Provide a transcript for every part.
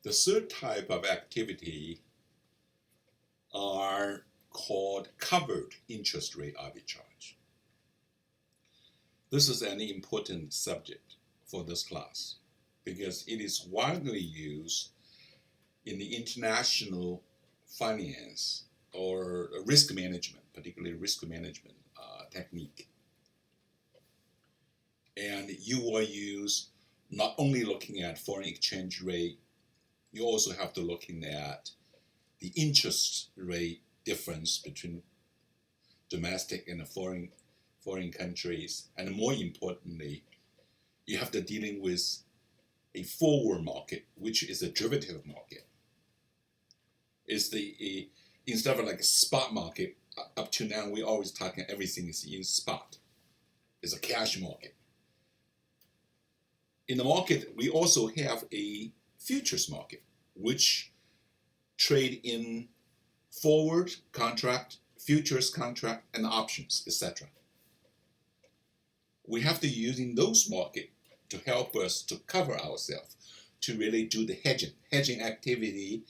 The third type of activity are called covered interest rate arbitrage. This is an important subject for this class because it is widely used in the international finance or risk management, particularly risk management technique. And you will use not only looking at foreign exchange rate, you also have to looking at the interest rate difference between domestic and foreign countries, and more importantly, you have to dealing with a forward market, which is a derivative market. It's instead of like a spot market. Up to now, we always talking everything is in spot. It's a cash market. In the market, we also have a futures market, which trade in forward contract, futures contract, and options, etc. We have to using those markets to help us to cover ourselves, to really do the hedging. Hedging activity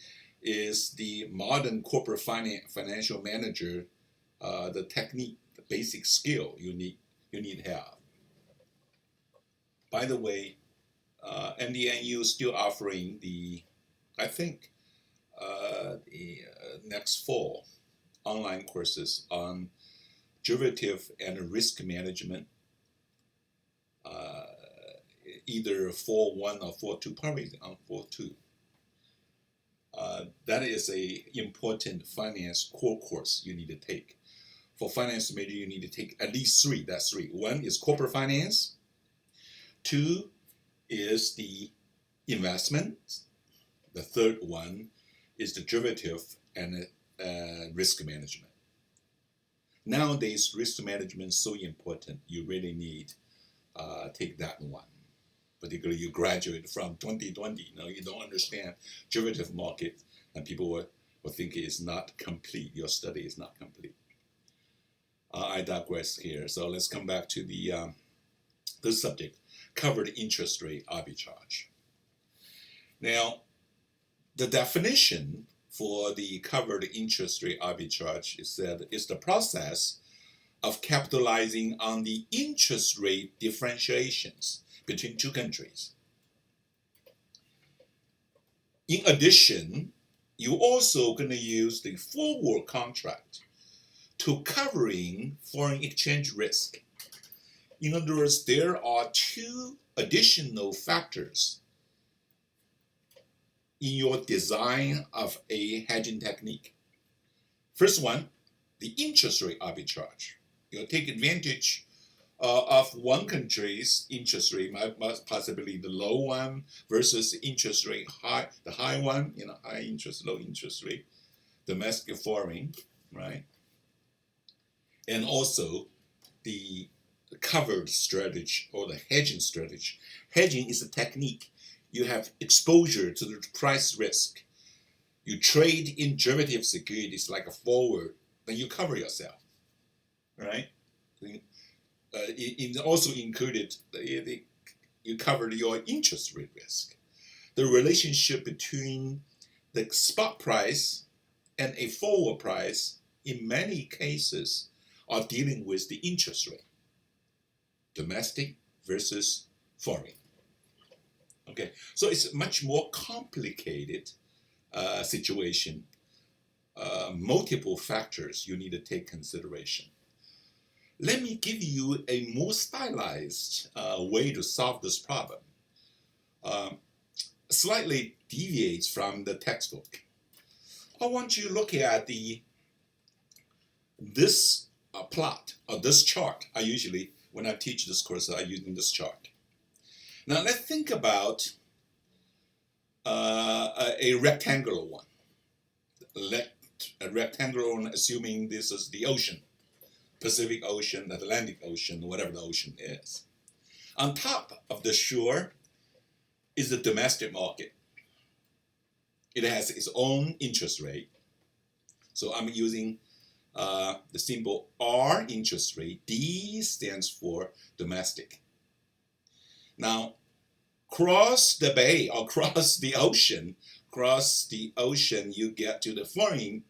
is the modern corporate financial manager, the technique, the basic skill you need to have. By the way, NDNU is still offering I think the next fall online courses on derivative and risk management, either 4.1 or 4.2, probably on 4.2. That is a important finance core course you need to take. For finance major, you need to take at least three. That's three. One is corporate finance. Two is the investment. The third one is the derivative and risk management. Nowadays, risk management is so important. You really need take that one. Particularly, you graduate from 2020. You don't understand derivative market, and people will think it is not complete. Your study is not complete. I digress here. So let's come back to this subject, covered interest rate arbitrage. Now, the definition for the covered interest rate arbitrage is that it's the process of capitalizing on the interest rate differentiations between two countries. In addition, you're also going to use the forward contract to covering foreign exchange risk. In other words, there are two additional factors in your design of a hedging technique. First one, the interest rate arbitrage. You'll take advantage of one country's interest rate, possibly the low one versus the interest rate high, the high one, high interest, low interest rate, domestic, foreign, right? And also the covered strategy or the hedging strategy. Hedging is a technique. You have exposure to the price risk. You trade in derivative securities like a forward, then you cover yourself, right? It also included you covered your interest rate risk. The relationship between the spot price and a forward price in many cases are dealing with the interest rate, domestic versus foreign. Okay, so it's a much more complicated situation. Multiple factors you need to take consideration. Let me give you a more stylized way to solve this problem. Slightly deviates from the textbook. I want you to look at this plot or this chart. I usually, when I teach this course, I'm using this chart. Now let's think about a rectangular one. A rectangular one, assuming this is the ocean, Pacific Ocean, Atlantic Ocean, whatever the ocean is. On top of the shore is the domestic market. It has its own interest rate. So I'm using the symbol R, interest rate. D stands for domestic. Now, cross the bay or cross the ocean, cross the ocean, you get to the foreign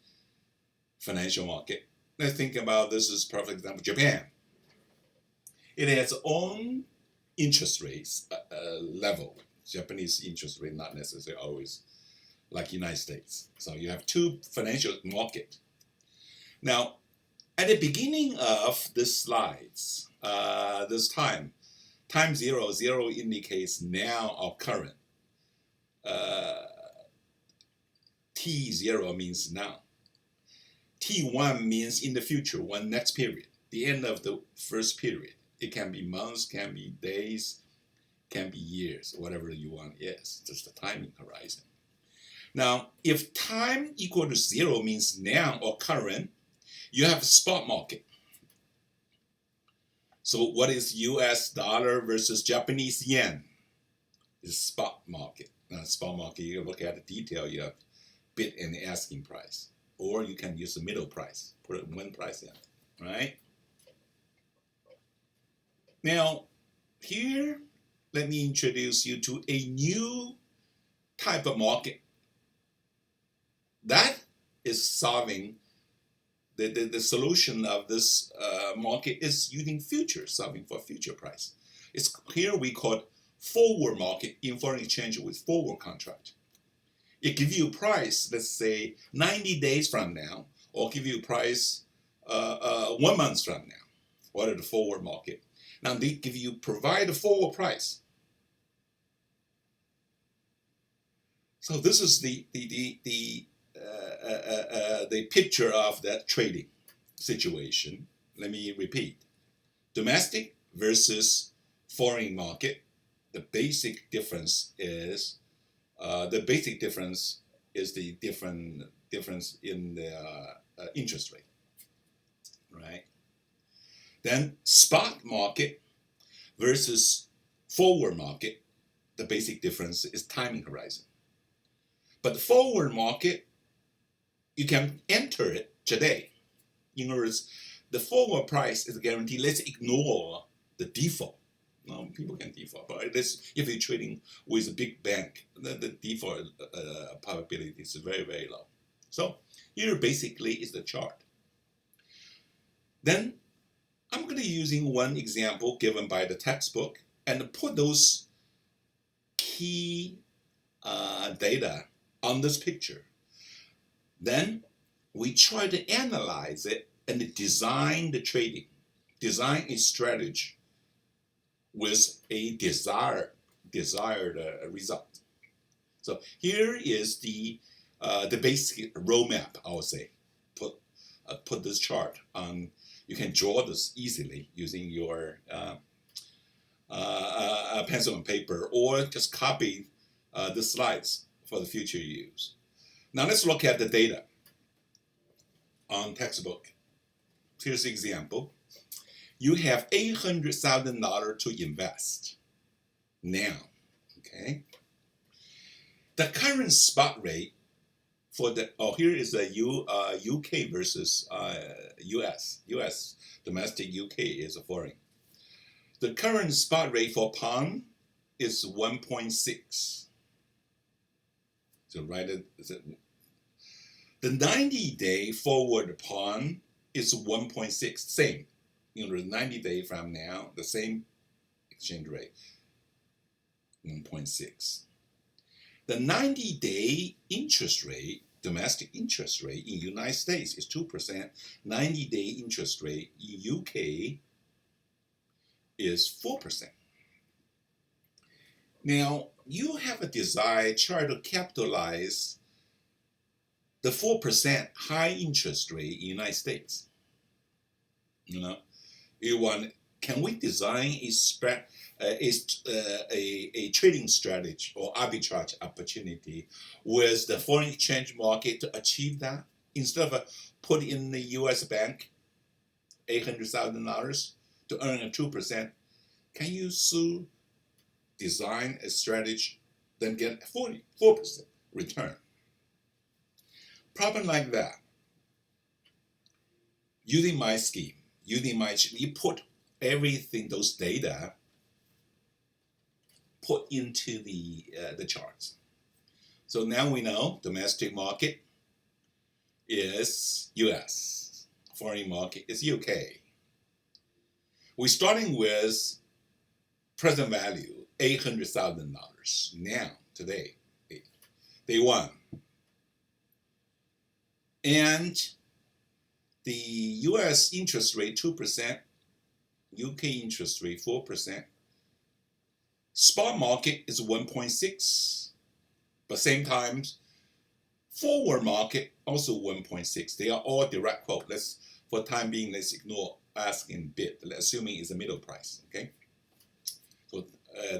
financial market. Let's think about this as perfect example, Japan. It has its own interest rates level. Japanese interest rate not necessarily always like United States. So you have two financial market. Now, at the beginning of this slides, this time 0, 0 indicates now or current. T0 means now. T1 means in the future, one next period, the end of the first period. It can be months, can be days, can be years, whatever you want is, just the timing horizon. Now, if time equal to 0 means now or current, you have a spot market. So what is US dollar versus Japanese yen? It's spot market. Now, spot market, you look at the detail, you have bid and asking price. Or you can use the middle price, put one price in, right? Now, here, let me introduce you to a new type of market that is solving the solution of this market is using futures, solving for future price. It's here we call it forward market in foreign exchange with forward contract. It gives you a price, let's say 90 days from now, or give you a price 1 month from now. What are the forward market? Now they provide a forward price. So this is the picture of that trading situation. Let me repeat: domestic versus foreign market. The basic difference is the difference in the interest rate, right? Then spot market versus forward market. The basic difference is timing horizon. But the forward market, you can enter it today. In other words, the forward price is guaranteed. Let's ignore the default. No, people can default, but if you're trading with a big bank, the default probability is very, very low. So here basically is the chart. Then I'm going to be using one example given by the textbook and put those key data on this picture. Then we try to analyze it and design the trading, design a strategy with a desired result. So here is the basic roadmap. I would say put this chart on. You can draw this easily using your pencil and paper, or just copy the slides for the future use. Now let's look at the data on textbook. Here's the example. You have $800,000 to invest now, okay? The current spot rate for the, here is the UK versus US. US, domestic, UK is a foreign. The current spot rate for pound is 1.6. So write it, the 90-day forward pound is 1.6, same. 90 days from now, the same exchange rate, 1.6. The 90-day interest rate, domestic interest rate in United States is 2%. 90-day interest rate in UK is 4%. Now, you have a desire to try to capitalize the 4% high interest rate in United States. You want, can we design a trading strategy or arbitrage opportunity with the foreign exchange market to achieve that? Instead of put in the U.S. bank $800,000 to earn a 2%, can you design a strategy then get 4% return? Problem like that. Using my scheme, you put everything, those data, put into the charts. So now we know domestic market is US, foreign market is UK. We're starting with present value, $800,000 now, today, day one. And the US interest rate 2%, UK interest rate 4%. Spot market is 1.6, but same time, forward market also 1.6. They are all direct quote. Let's, for the time being, let's ignore ask in bid, assuming it's a middle price. Okay. So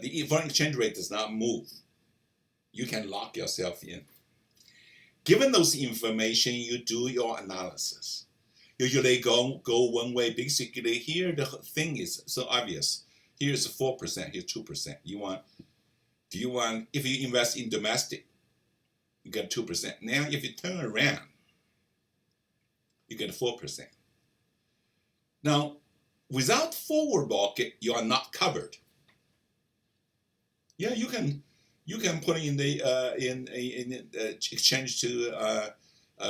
the foreign exchange rate does not move. You can lock yourself in. Given those information, you do your analysis. Usually go one way. Basically, here the thing is so obvious. Here's 4%, here's 2%. Do you want, if you invest in domestic, you get 2%. Now, if you turn around, you get 4%. Now, without forward market, you are not covered. Yeah, you can put in the exchange to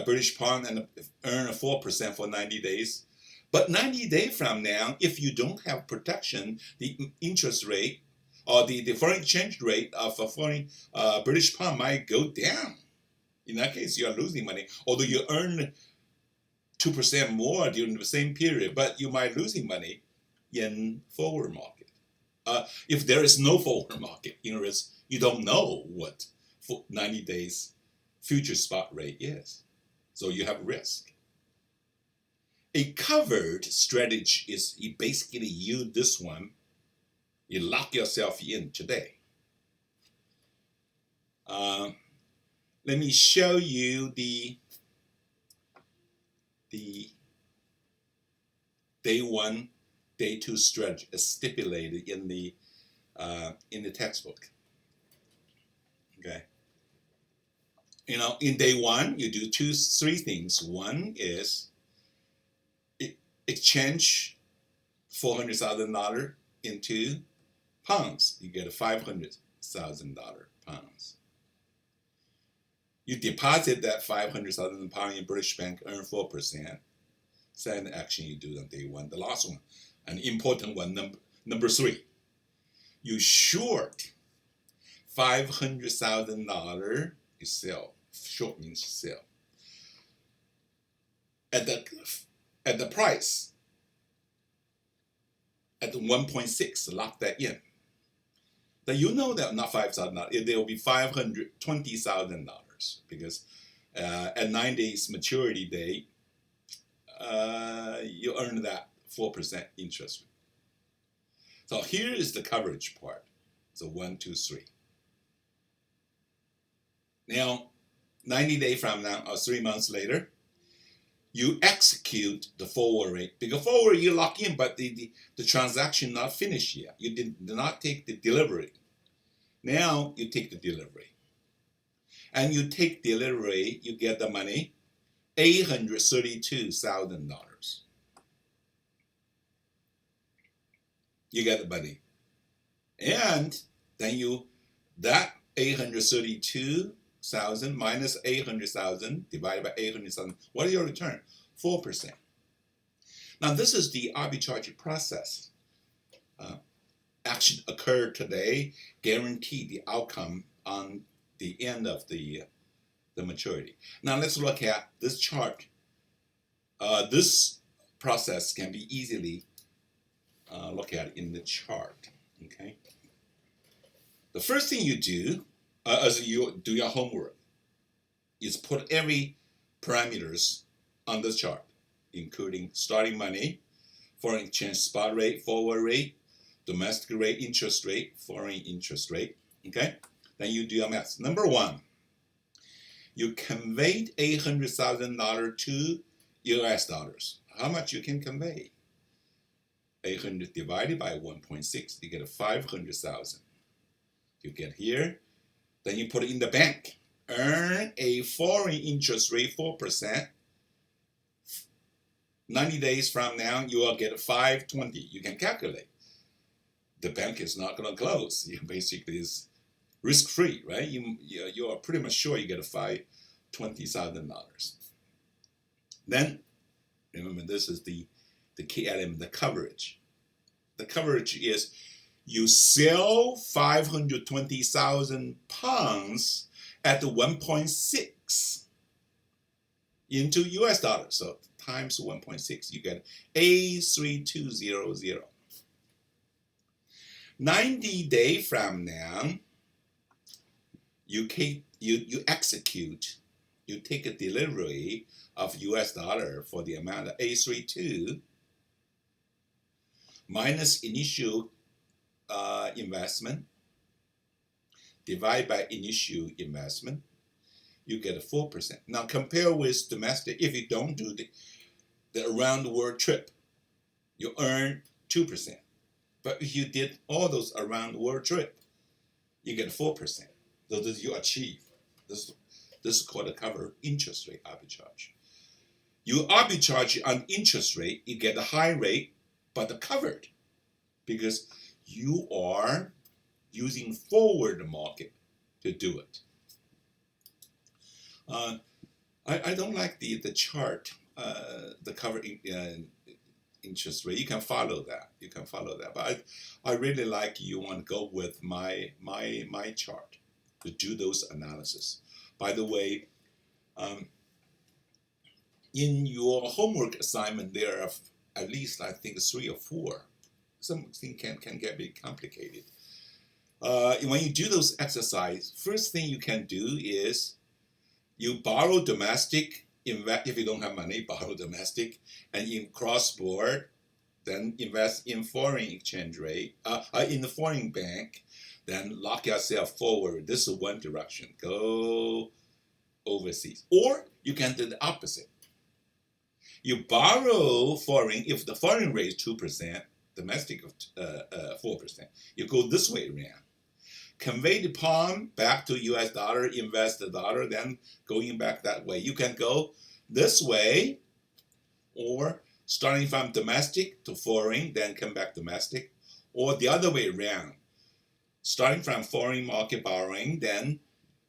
British pound and earn a 4% for 90 days. But 90 days from now, if you don't have protection, the interest rate or the foreign exchange rate of a foreign British pound might go down. In that case, you are losing money, although you earn 2% more during the same period, but you might losing money in forward market. If there is no forward market, you don't know what 90 days future spot rate is, so you have risk. A covered strategy is basically you this one, you lock yourself in today. Let me show you the day one, day two strategy as stipulated in the textbook. Okay. In day one, you do three things. One is exchange $400,000 into pounds. You get $500,000 pounds. You deposit that £500,000 in British bank, earn 4%. Second action you do on day one. The last one, an important one, number three. You short $500,000. You sell. Short means sell. At the price, at 1.6, lock that in. Then you know that not $5,000. There will be $520,000 because at 9 days maturity date, you earn that 4% interest rate. So here is the coverage part. So 1, 2, 3. Now, 90 days from now or 3 months later, you execute the forward rate. Because forward you lock in, but the transaction not finished yet. You did not take the delivery. Now you take the delivery. And you take delivery, you get the money, $832,000. You get the money. And then that 832,000 minus 800,000 divided by 800,000. What is your return? 4%. Now this is the arbitrage process. Action occurred today, guarantee the outcome on the end of the maturity. Now let's look at this chart. This process can be easily looked at in the chart. Okay. The first thing you do, as you do your homework, is put every parameters on this chart, including starting money, foreign exchange spot rate, forward rate, domestic rate, interest rate, foreign interest rate. Okay. Then you do your math. Number one, you conveyed $800,000 to US dollars. How much you can convey? 800 divided by 1.6, you get 500,000. You get here, then you put it in the bank. Earn a foreign interest rate 4%. 90 days from now, you will get 520. You can calculate. The bank is not going to close. You basically is risk free, right? You are pretty much sure you get $20,000. Then remember, this is the key element, the coverage. The coverage is you sell 520,000 pounds at 1.6 into US dollars. So times 1.6, you get A3200. 90 days from now, you execute, you take a delivery of US dollar for the amount of A32 minus initial investment, divide by initial investment, you get a 4%. Now compare with domestic. If you don't do the around the world trip, you earn 2%. But if you did all those around the world trip, you get 4%. So this you achieve. This is called a cover interest rate arbitrage. You arbitrage on interest rate, you get a high rate, but covered, because you are using forward market to do it. I don't like the chart, the cover interest rate. You can follow that. But I really like, you want to go with my chart to do those analysis. By the way, in your homework assignment, there are at least, I think, 3 or 4. Something can get very complicated. When you do those exercises, first thing you can do is you borrow domestic, if you don't have money, borrow domestic, and in cross-board, then invest in foreign exchange rate, in the foreign bank, then lock yourself forward. This is one direction, go overseas. Or you can do the opposite. You borrow foreign, if the foreign rate is 2%, domestic of 4%, you go this way around. Convey the pound back to US dollar, invest the dollar, then going back that way. You can go this way, or starting from domestic to foreign, then come back domestic, or the other way around. Starting from foreign market borrowing, then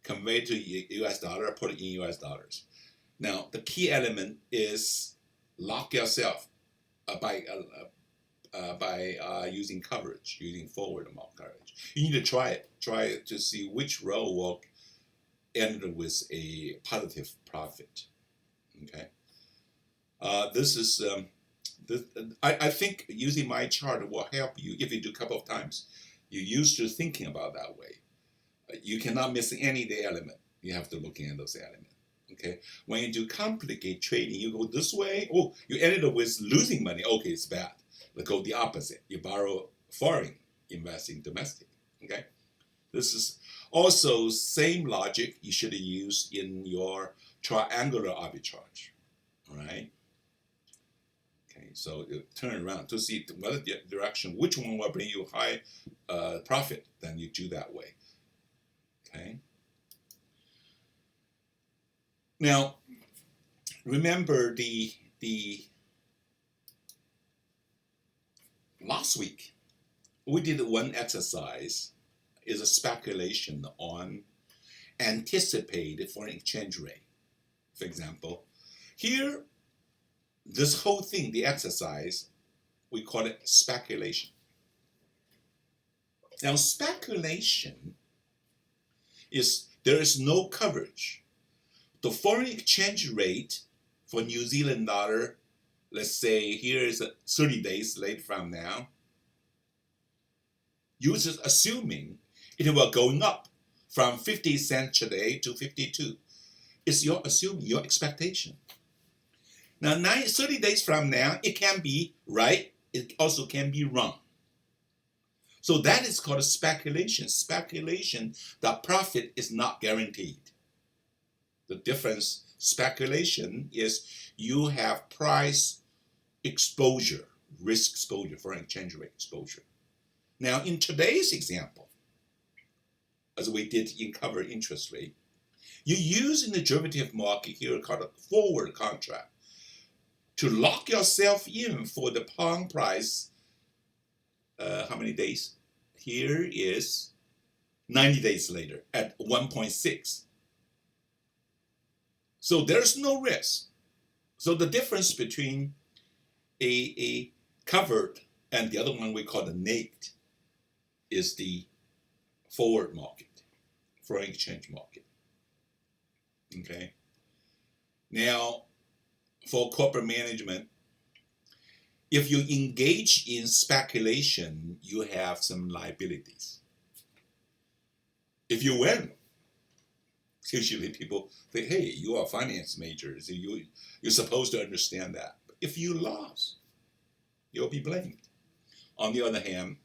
convey to US dollar, put it in US dollars. Now, the key element is lock yourself by using coverage, using forward market coverage. You need to try it to see which row will end with a positive profit. Okay, this is I think using my chart will help you. If you do a couple of times, you're used to thinking about that way. You cannot miss any of the element. You have to look at those elements. Okay, when you do complicated trading, you go this way. Oh, you ended up with losing money. Okay, it's bad. Let's go the opposite. You borrow foreign, invest in domestic. Okay, this is also same logic you should use in your triangular arbitrage. All right. Okay, so you turn around to see what direction, which one will bring you high profit. Then you do that way. Okay. Now, remember the last week we did one exercise, is a speculation on anticipated foreign exchange rate. For example, here, this whole thing, the exercise, we call it speculation. Now, speculation is there is no coverage. The foreign exchange rate for New Zealand dollar, let's say here is 30 days late from now, users assuming it will going up from 50 cents today to 52. It's your assuming, your expectation. Now, 30 days from now, it can be right, it also can be wrong. So that is called speculation. Speculation, the profit is not guaranteed. The difference, speculation, is you have price exposure, risk exposure, foreign exchange rate exposure. Now, in today's example, as we did in cover interest rate, you use in the derivative market here called a forward contract to lock yourself in for the pound price. How many days? Here is 90 days later at 1.6. So there's no risk. So the difference between a covered and the other one we call the naked is the forward market, foreign exchange market. Okay. Now, for corporate management, if you engage in speculation, you have some liabilities. If you win, usually people think, hey, you are finance majors, you're supposed to understand that. But if you lose, you'll be blamed. On the other hand,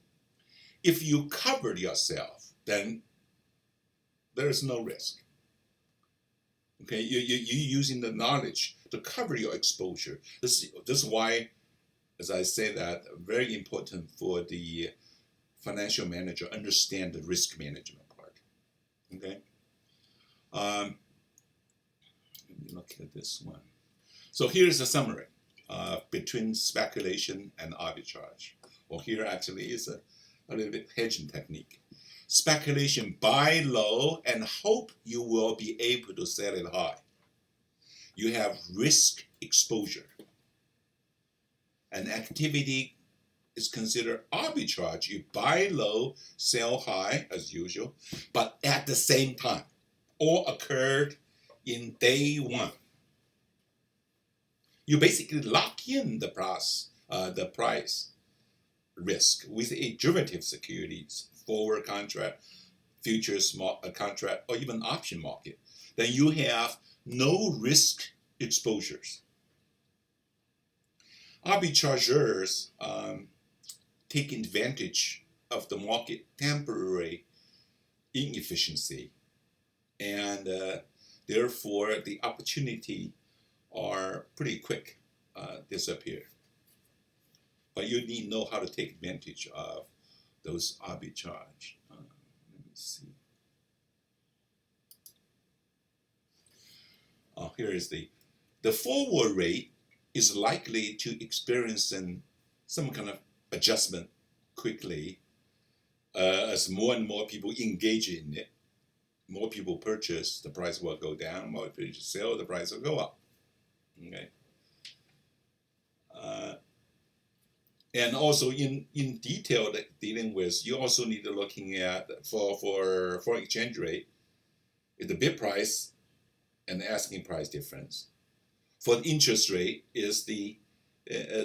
if you covered yourself, then there is no risk. Okay, you're using the knowledge to cover your exposure. This is why, as I say that, very important for the financial manager understand the risk management part. Okay. Let me look at this one. So here's a summary between speculation and arbitrage. Well, here actually is a little bit hedging technique. Speculation, buy low and hope you will be able to sell it high. You have risk exposure. An activity is considered arbitrage. You buy low, sell high as usual, but at the same time, all occurred in day one. You basically lock in the price risk with a derivative securities, forward contract, futures contract, or even option market. Then you have no risk exposures. Arbitrageurs take advantage of the market temporary inefficiency, and therefore the opportunity are pretty quick disappear. But you need to know how to take advantage of those arbitrage. Let me see. Here is the forward rate is likely to experience some kind of adjustment quickly as more and more people engage in it. More people purchase, the price will go down. More people sell, the price will go up. Okay. And also in detail dealing with, you also need to looking at for foreign exchange rate, the bid price and the asking price difference. For the interest rate is the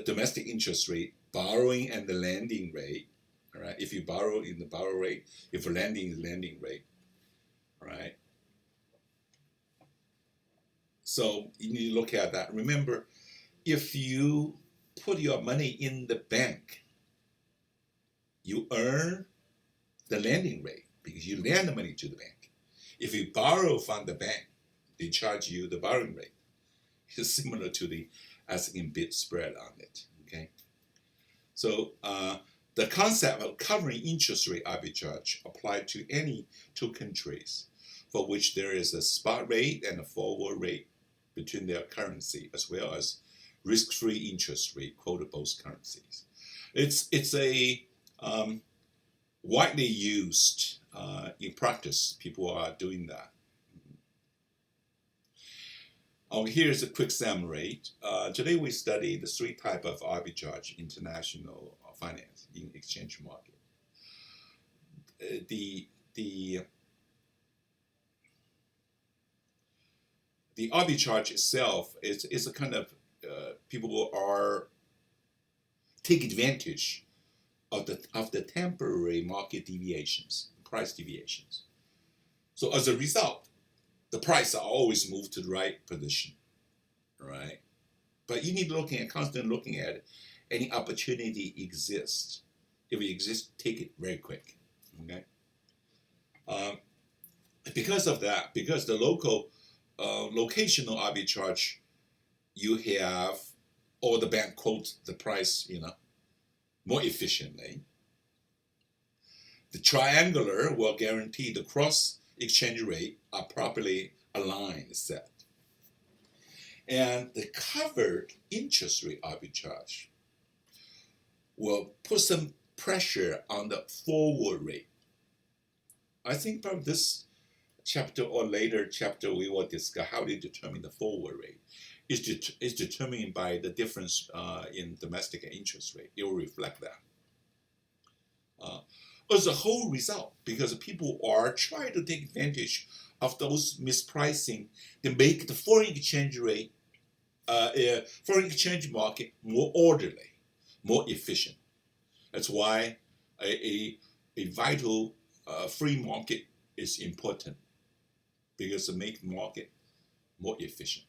domestic interest rate, borrowing and the lending rate. All right. If you borrow in the borrow rate, if you're lending the lending rate. All right. So you need to look at that. Remember, if you put your money in the bank, you earn the lending rate because you lend the money to the bank. If you borrow from the bank, they charge you the borrowing rate. It's similar to the asking bid spread on it. Okay, so the concept of covering interest rate arbitrage applied to any two countries for which there is a spot rate and a forward rate between their currency, as well as risk-free interest rate quoted both currencies. It's a widely used in practice. People are doing that. Here's a quick summary. Today we study the three types of arbitrage international finance in exchange market. The arbitrage itself is a kind of people are take advantage of the temporary market deviations, price deviations. So as a result, the price are always moved to the right position, right? But you need constantly looking at any opportunity exists. If it exists, take it very quick, okay? Because of that, because the local locational arbitrage, you have, or the bank quotes the price, more efficiently. The triangular will guarantee the cross exchange rate are properly aligned, set. And the covered interest rate arbitrage will put some pressure on the forward rate I think from this chapter or later chapter we will discuss how they determine the forward rate. Is determined by the difference in domestic interest rate. It will reflect that. As a whole result, because people are trying to take advantage of those mispricing, they make the foreign exchange rate, foreign exchange market more orderly, more efficient. That's why a vital free market is important, because it makes the market more efficient.